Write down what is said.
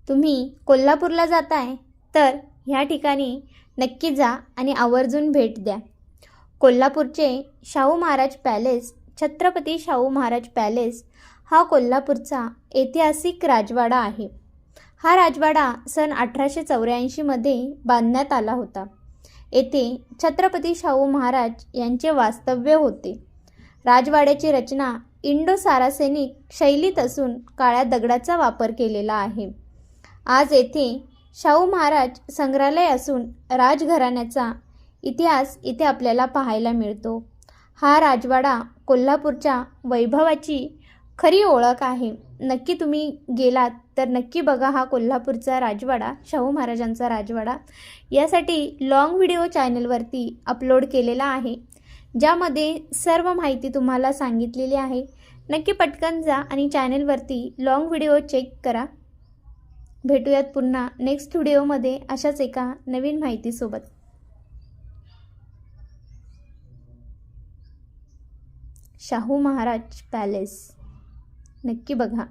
तुम्ही कोल्हापूरला जाताय तर ह्या ठिकाणी नक्की जा आणि आवर्जून भेट द्या. कोल्हापूरचे शाहू महाराज पॅलेस, छत्रपती शाहू महाराज पॅलेस हा कोल्हापूरचा ऐतिहासिक राजवाडा आहे. हा राजवाडा सन 1884 बांधण्यात आला होता. येथे छत्रपती शाहू महाराज यांचे वास्तव्य होते. राजवाड्याची रचना इंडो सारासेनिक शैलीत असून काळ्या दगडाचा वापर केलेला आहे. आज येथे शाहू महाराज संग्रहालय असून राजघराण्याचा इतिहास इथे आपल्याला पाहायला मिळतो. हा राजवाडा कोल्हापूरच्या वैभवाची खरी ओळख आहे. नक्की तुम्ही गेलात तर नक्की बघा हा कोल्हापूरचा राजवाडा, शाहू महाराजांचा राजवाडा. यासाठी लॉंग व्हिडिओ चॅनलवरती अपलोड केलेला आहे, ज्यामध्ये सर्व माहिती तुम्हाला सांगितलेली आहे. नक्की पटकन जा आणि चॅनलवरती लॉंग व्हिडिओ चेक करा. भेटूयात पुन्हा नेक्स्ट व्हिडिओमध्ये अशाच एका नवीन माहितीसोबत. शाहू महाराज पॅलेस नक्की बघा.